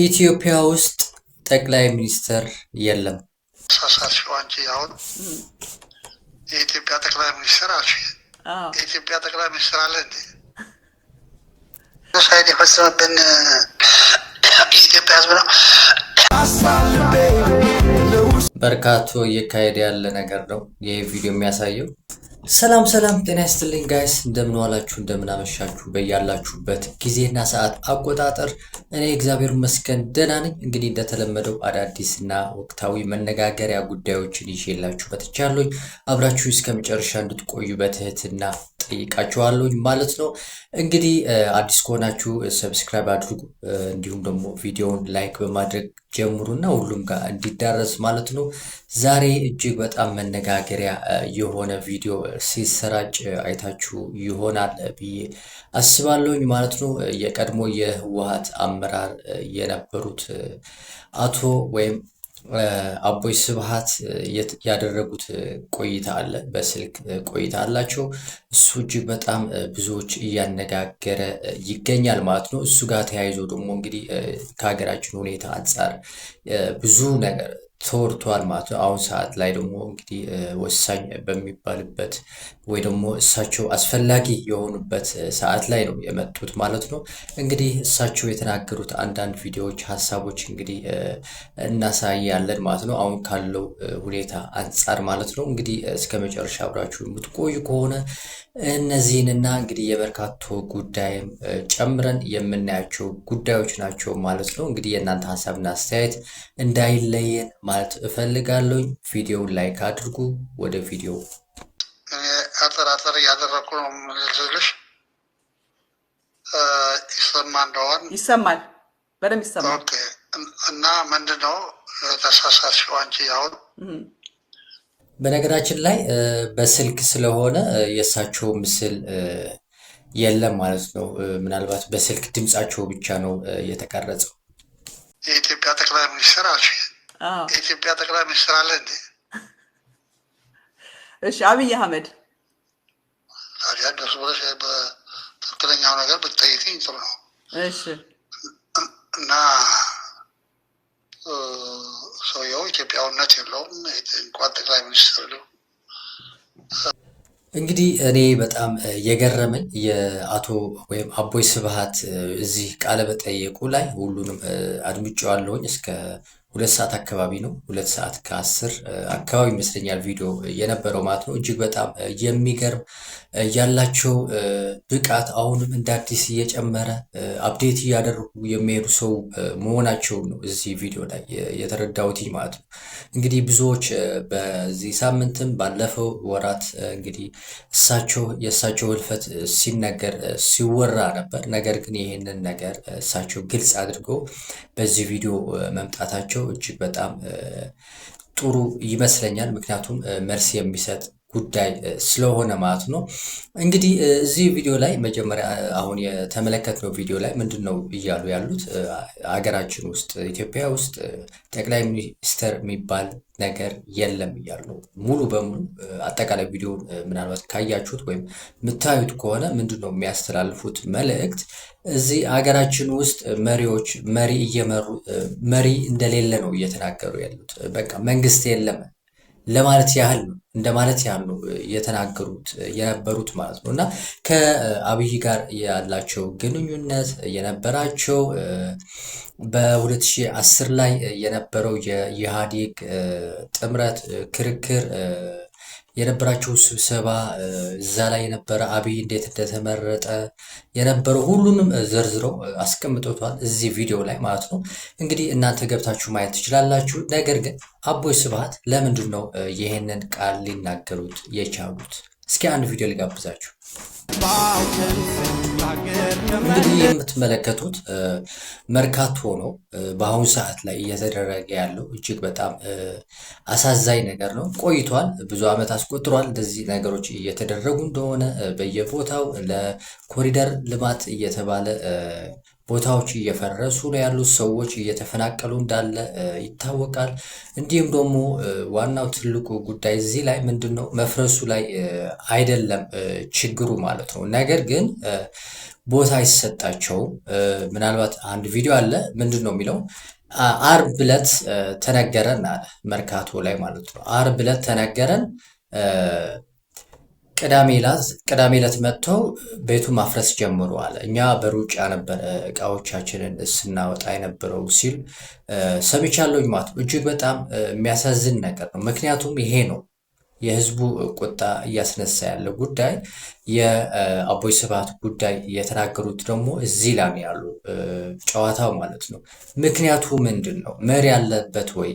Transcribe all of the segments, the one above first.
ኢትዮጵያ ውስጥ ጠቅላይ ሚኒስትር የለም። ሳሳሲው አንቺ አሁን የኢትዮጵያ ጠቅላይ ሚኒስትር አልሽ። የኢትዮጵያ ጠቅላይ ሚኒስትር አለ እንዴ? ሳይድ የፈጸመብን የኢትዮጵያ ሕዝብ ነው። በርካቶ እየካሄደ ያለ ነገር ነው ይህ ቪዲዮ የሚያሳየው። ሰላም ጤና ይስጥልኝ ጋይስ፣ እንደምን ዋላችሁ እንደምን አመሻችሁ በያላችሁበት ጊዜና ሰዓት አቆጣጠር። እኔ እግዚአብሔር ይመስገን ደህና ነኝ። እንግዲህ እንደተለመደው አዳዲስና ወቅታዊ መነጋገሪያ ጉዳዮችን ይዤላችሁ መጥቻለሁ። አብራችሁ እስከ መጨረሻ እንድትቆዩ በትህትና ጠይቃችኋለሁ ማለት ነው። እንግዲህ አዲስ ከሆናችሁ ሰብስክራይብ አድርጉ፣ እንዲሁም ደግሞ ቪዲዮውን ላይክ በማድረግ ጀምሩና ሁሉም ጋር እንዲዳረስ ማለት ነው። ዛሬ እጅግ በጣም መነጋገሪያ የሆነ ቪዲዮ ሲሰራጭ አይታችሁ ይሆናል ብዬ አስባለሁኝ ማለት ነው። የቀድሞ የህወሓት አመራር የነበሩት አቶ ወይም አቦይ ስብሃት ያደረጉት ቆይታ አለ፣ በስልክ ቆይታ አላቸው። እሱ እጅግ በጣም ብዙዎች እያነጋገረ ይገኛል ማለት ነው። እሱ ጋር ተያይዞ ደግሞ እንግዲህ ከሀገራችን ሁኔታ አንጻር ብዙ ነገር ተወርቷል ማለት ነው። አሁን ሰዓት ላይ ደግሞ እንግዲህ ወሳኝ በሚባልበት ወይ ደግሞ እሳቸው አስፈላጊ የሆኑበት ሰዓት ላይ ነው የመጡት ማለት ነው። እንግዲህ እሳቸው የተናገሩት አንዳንድ ቪዲዮዎች፣ ሀሳቦች እንግዲህ እናሳያለን ማለት ነው። አሁን ካለው ሁኔታ አንጻር ማለት ነው። እንግዲህ እስከ መጨረሻ አብራችሁ የምትቆዩ ከሆነ እነዚህንና እንግዲህ የበርካቶ ጉዳይም ጨምረን የምናያቸው ጉዳዮች ናቸው ማለት ነው። እንግዲህ የእናንተ ሀሳብና አስተያየት እንዳይለየን ማለት እፈልጋለሁ። ቪዲዮውን ላይክ አድርጉ። ወደ ቪዲዮ አጠራጠር እያደረኩ ነው የምልልሽ። ይሰማ እንደሆን ይሰማል፣ በደንብ ይሰማል። እና ምንድነው ተሳሳሽው አንቺ አሁን በነገራችን ላይ በስልክ ስለሆነ የእሳቸው ምስል የለም ማለት ነው። ምናልባት በስልክ ድምጻቸው ብቻ ነው የተቀረጸው። የኢትዮጵያ ጠቅላይ ሚኒስትር አልሽ። የኢትዮጵያ ጠቅላይ ሚኒስትር አለ እንዴ? እሺ፣ አብይ አህመድ ታዲያ ደስ ብለሽ በትክክለኛው ነገር ብትጠይቅኝ ጥሩ ነው። እሺ። እና ሰውየው ኢትዮጵያዊነት የለውም እንኳን ጠቅላይ ሚኒስትር ነው። እንግዲህ እኔ በጣም የገረመኝ የአቶ ወይም አቦይ ስብሃት እዚህ ቃለ መጠየቁ ላይ ሁሉንም አድምጬዋለሁኝ እስከ 2 ሰዓት አካባቢ ነው፣ 2 ሰዓት ከ10 አካባቢ ይመስለኛል ቪዲዮ የነበረው ማለት ነው። እጅግ በጣም የሚገርም ያላቸው ብቃት አሁንም እንደ አዲስ እየጨመረ አፕዴት እያደረጉ የሚሄዱ ሰው መሆናቸውን ነው እዚህ ቪዲዮ ላይ የተረዳሁት ማለት ነው። እንግዲህ ብዙዎች በዚህ ሳምንትም ባለፈው ወራት እንግዲህ የእሳቸው ህልፈት ሲነገር ሲወራ ነበር። ነገር ግን ይህንን ነገር እሳቸው ግልጽ አድርገው በዚህ ቪዲዮ መምጣታቸው እጅግ በጣም ጥሩ ይመስለኛል። ምክንያቱም መልስ የሚሰጥ ጉዳይ ስለሆነ ማለት ነው። እንግዲህ እዚህ ቪዲዮ ላይ መጀመሪያ አሁን የተመለከትነው ቪዲዮ ላይ ምንድን ነው እያሉ ያሉት? ሀገራችን ውስጥ ኢትዮጵያ ውስጥ ጠቅላይ ሚኒስትር የሚባል ነገር የለም እያሉ ነው። ሙሉ በሙሉ አጠቃላይ ቪዲዮን ምናልባት ካያችሁት ወይም የምታዩት ከሆነ ምንድን ነው የሚያስተላልፉት መልእክት? እዚህ ሀገራችን ውስጥ መሪ እየመሩ መሪ እንደሌለ ነው እየተናገሩ ያሉት። በቃ መንግስት የለም ለማለት ያህል ነው እንደማለት ያህል ነው የተናገሩት የነበሩት ማለት ነው። እና ከአብይ ጋር ያላቸው ግንኙነት የነበራቸው በ2010 ላይ የነበረው የኢህአዴግ ጥምረት ክርክር የነበራቸው ስብሰባ እዛ ላይ የነበረ አብይ እንዴት እንደተመረጠ የነበረው ሁሉንም ዘርዝረው አስቀምጦታል እዚህ ቪዲዮ ላይ ማለት ነው። እንግዲህ እናንተ ገብታችሁ ማየት ትችላላችሁ። ነገር ግን አቦይ ስብሃት ለምንድን ነው ይሄንን ቃል ሊናገሩት የቻሉት? እስኪ አንድ ቪዲዮ ልጋብዛችሁ። እንግዲህ የምትመለከቱት መርካቶ ነው። በአሁኑ ሰዓት ላይ እየተደረገ ያለው እጅግ በጣም አሳዛኝ ነገር ነው። ቆይቷል፣ ብዙ ዓመት አስቆጥሯል። እንደዚህ ነገሮች እየተደረጉ እንደሆነ በየቦታው ለኮሪደር ልማት እየተባለ ቦታዎች እየፈረሱ ነው ያሉት፣ ሰዎች እየተፈናቀሉ እንዳለ ይታወቃል። እንዲሁም ደግሞ ዋናው ትልቁ ጉዳይ እዚህ ላይ ምንድን ነው መፍረሱ ላይ አይደለም ችግሩ ማለት ነው። ነገር ግን ቦታ አይሰጣቸውም። ምናልባት አንድ ቪዲዮ አለ ምንድን ነው የሚለው አርብ ዕለት ተነገረን አለ መርካቶ ላይ ማለት ነው። አርብ ዕለት ተነገረን ቅዳሜ ዕለት መጥተው ቤቱ ማፍረስ ጀምሮ አለ። እኛ በሩጫ ነበር እቃዎቻችንን ስናወጣ የነበረው ሲል ሰምቻለሁኝ ማለት ነው። እጅግ በጣም የሚያሳዝን ነገር ነው። ምክንያቱም ይሄ ነው የህዝቡ ቁጣ እያስነሳ ያለ ጉዳይ። የአቦይ ስብሃት ጉዳይ የተናገሩት ደግሞ እዚህ ላይ ያሉ ጨዋታው ማለት ነው። ምክንያቱ ምንድን ነው? መሪ ያለበት ወይ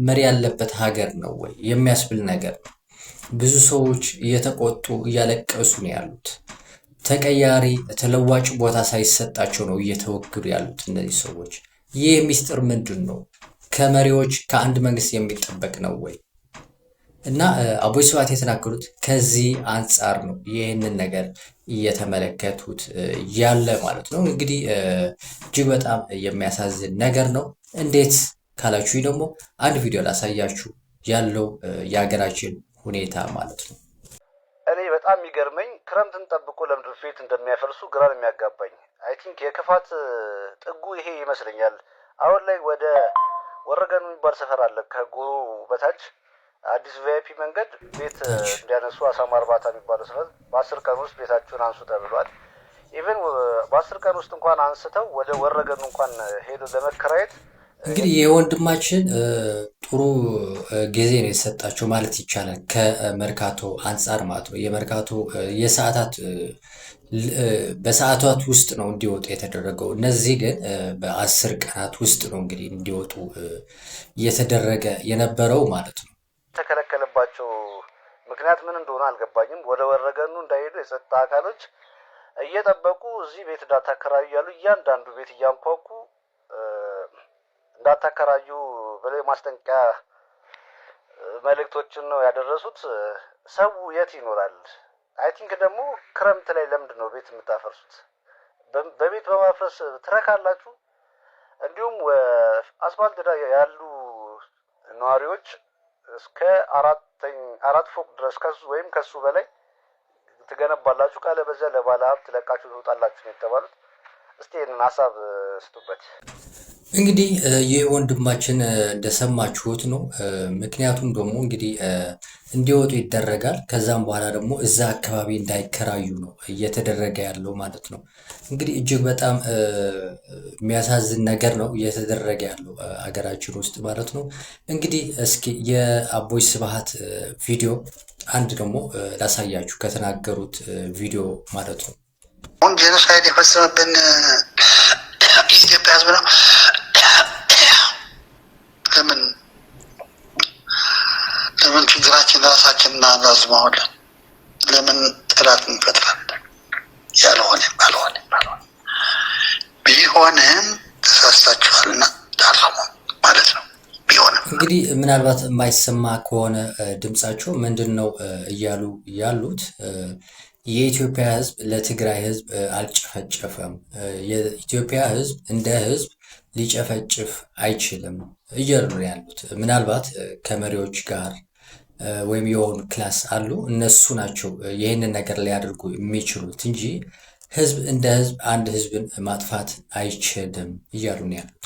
መሪ ያለበት ሀገር ነው ወይ የሚያስብል ነገር ነው። ብዙ ሰዎች እየተቆጡ እያለቀሱ ነው ያሉት። ተቀያሪ ተለዋጭ ቦታ ሳይሰጣቸው ነው እየተወገዱ ያሉት እነዚህ ሰዎች። ይህ ሚስጥር ምንድን ነው? ከመሪዎች ከአንድ መንግስት የሚጠበቅ ነው ወይ? እና አቦይ ስብሃት የተናገሩት ከዚህ አንጻር ነው ይህንን ነገር እየተመለከቱት ያለ ማለት ነው። እንግዲህ እጅግ በጣም የሚያሳዝን ነገር ነው። እንዴት ካላችሁ ደግሞ አንድ ቪዲዮ ላሳያችሁ ያለው የሀገራችን ሁኔታ ማለት ነው። እኔ በጣም የሚገርመኝ ክረምትን ጠብቆ ለምድር ቤት እንደሚያፈርሱ ግራን የሚያጋባኝ አይ ቲንክ የክፋት ጥጉ ይሄ ይመስለኛል። አሁን ላይ ወደ ወረገኑ የሚባል ሰፈር አለ ከጎሮ በታች አዲስ ቪአይፒ መንገድ ቤት እንዲያነሱ አሳማ እርባታ የሚባለው ሰፈር በ10 ቀን ውስጥ ቤታችሁን አንሱ ተብሏል። ኢቨን በ10 ቀን ውስጥ እንኳን አንስተው ወደ ወረገኑ እንኳን ሄዶ ለመከራየት እንግዲህ የወንድማችን ጥሩ ጊዜ ነው የሰጣቸው ማለት ይቻላል። ከመርካቶ አንጻር ማለት ነው። የመርካቶ የሰዓታት በሰዓታት ውስጥ ነው እንዲወጡ የተደረገው። እነዚህ ግን በ10 ቀናት ውስጥ ነው እንግዲህ እንዲወጡ እየተደረገ የነበረው ማለት ነው። የተከለከለባቸው ምክንያት ምን እንደሆነ አልገባኝም። ወደ ወረገኑ እንዳይሄዱ የጸጥታ አካሎች እየጠበቁ እዚህ ቤት እንዳታከራዩ ያሉ እያንዳንዱ ቤት እያንኳኩ እንዳታከራዩ ብለው ማስጠንቀቂያ መልእክቶችን ነው ያደረሱት። ሰው የት ይኖራል? አይ ቲንክ ደግሞ ክረምት ላይ ለምንድን ነው ቤት የምታፈርሱት? በቤት በማፍረስ ትረካላችሁ? እንዲሁም አስፋልት ዳር ያሉ ነዋሪዎች እስከ አራት ፎቅ ድረስ ከሱ ወይም ከሱ በላይ ትገነባላችሁ፣ ካለ በዛ ለባለ ሀብት ለቃችሁ ትወጣላችሁ ነው የተባሉት። እስቲ ይህንን ሀሳብ ስጡበት። እንግዲህ ይህ ወንድማችን እንደሰማችሁት ነው። ምክንያቱም ደግሞ እንግዲህ እንዲወጡ ይደረጋል። ከዛም በኋላ ደግሞ እዛ አካባቢ እንዳይከራዩ ነው እየተደረገ ያለው ማለት ነው። እንግዲህ እጅግ በጣም የሚያሳዝን ነገር ነው እየተደረገ ያለው ሀገራችን ውስጥ ማለት ነው። እንግዲህ እስኪ የአቦይ ስብሃት ቪዲዮ አንድ ደግሞ ላሳያችሁ ከተናገሩት ቪዲዮ ማለት ነው። አሁን ጄኖሳይድ የፈጸመብን የኢትዮጵያ ሕዝብ ነው። ለምን ችግራችን ራሳችን እናራዝመዋለን? ለምን ጠላት እንፈጥራለን? ያልሆነ ቢሆንም ተሳስታችኋልና ታረሙ ማለት ነው። ቢሆንም እንግዲህ ምናልባት የማይሰማ ከሆነ ድምጻቸው ምንድን ነው እያሉ ያሉት የኢትዮጵያ ሕዝብ ለትግራይ ሕዝብ አልጨፈጨፈም። የኢትዮጵያ ሕዝብ እንደ ሕዝብ ሊጨፈጭፍ አይችልም እያሉ ነው ያሉት። ምናልባት ከመሪዎች ጋር ወይም የሆኑ ክላስ አሉ፣ እነሱ ናቸው ይህንን ነገር ሊያደርጉ የሚችሉት እንጂ ሕዝብ እንደ ሕዝብ አንድ ሕዝብን ማጥፋት አይችልም እያሉ ነው ያሉት።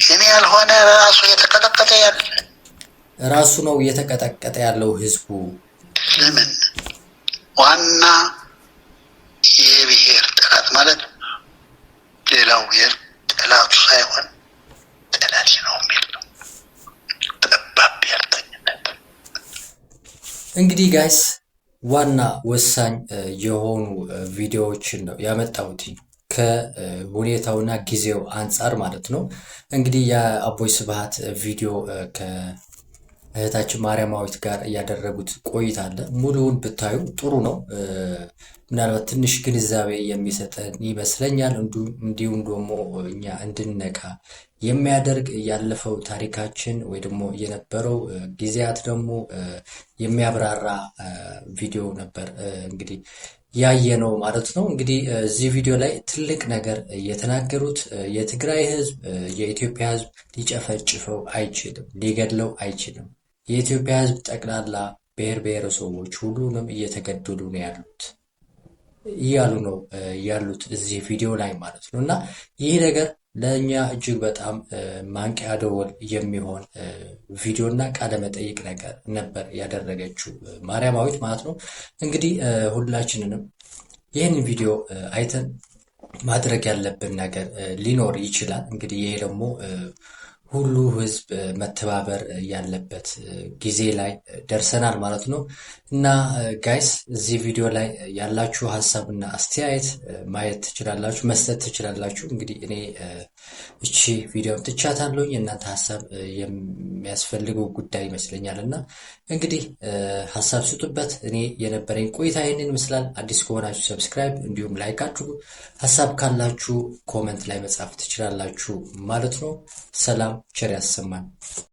እኔ ያልሆነ ራሱ እየተቀጠቀጠ ያለ ራሱ ነው እየተቀጠቀጠ ያለው ሕዝቡ ለምን ዋና የብሔር ጠላት ማለት ሌላው ብሔር ጠላቱ ሳይሆን ጠላት ነው የሚል ነው። ጠባብ ብሔርተኝነት። እንግዲህ ጋይስ ዋና ወሳኝ የሆኑ ቪዲዮዎችን ነው ያመጣሁት ከሁኔታውና ጊዜው አንጻር ማለት ነው። እንግዲህ የአቦይ ስብሃት ቪዲዮ እህታችን ማርያማዊት ጋር እያደረጉት ቆይታ አለ። ሙሉውን ብታዩ ጥሩ ነው። ምናልባት ትንሽ ግንዛቤ የሚሰጠን ይመስለኛል። እንዲሁም ደግሞ እኛ እንድንነቃ የሚያደርግ ያለፈው ታሪካችን ወይ ደግሞ የነበረው ጊዜያት ደግሞ የሚያብራራ ቪዲዮ ነበር እንግዲህ ያየነው ማለት ነው። እንግዲህ እዚህ ቪዲዮ ላይ ትልቅ ነገር የተናገሩት የትግራይ ህዝብ የኢትዮጵያ ህዝብ ሊጨፈጭፈው አይችልም፣ ሊገድለው አይችልም። የኢትዮጵያ ህዝብ ጠቅላላ ብሔር ብሔረሰቦች ሁሉንም እየተገደሉ ነው ያሉት እያሉ ነው ያሉት እዚህ ቪዲዮ ላይ ማለት ነው። እና ይህ ነገር ለእኛ እጅግ በጣም ማንቂያ ደወል የሚሆን ቪዲዮ እና ቃለ መጠይቅ ነገር ነበር ያደረገችው ማርያማዊት ማለት ነው። እንግዲህ ሁላችንንም ይህንን ቪዲዮ አይተን ማድረግ ያለብን ነገር ሊኖር ይችላል። እንግዲህ ይሄ ደግሞ ሁሉ ህዝብ መተባበር ያለበት ጊዜ ላይ ደርሰናል ማለት ነው። እና ጋይስ እዚህ ቪዲዮ ላይ ያላችሁ ሀሳብና አስተያየት ማየት ትችላላችሁ፣ መስጠት ትችላላችሁ። እንግዲህ እኔ እቺ ቪዲዮ ትቻታለሁኝ እናንተ ሀሳብ የሚያስፈልገው ጉዳይ ይመስለኛል። እና እንግዲህ ሀሳብ ስጡበት። እኔ የነበረኝ ቆይታ ይህንን ይመስላል። አዲስ ከሆናችሁ ሰብስክራይብ እንዲሁም ላይክ አድርጉ። ሀሳብ ካላችሁ ኮመንት ላይ መጻፍ ትችላላችሁ ማለት ነው። ሰላም ቸር ያሰማን።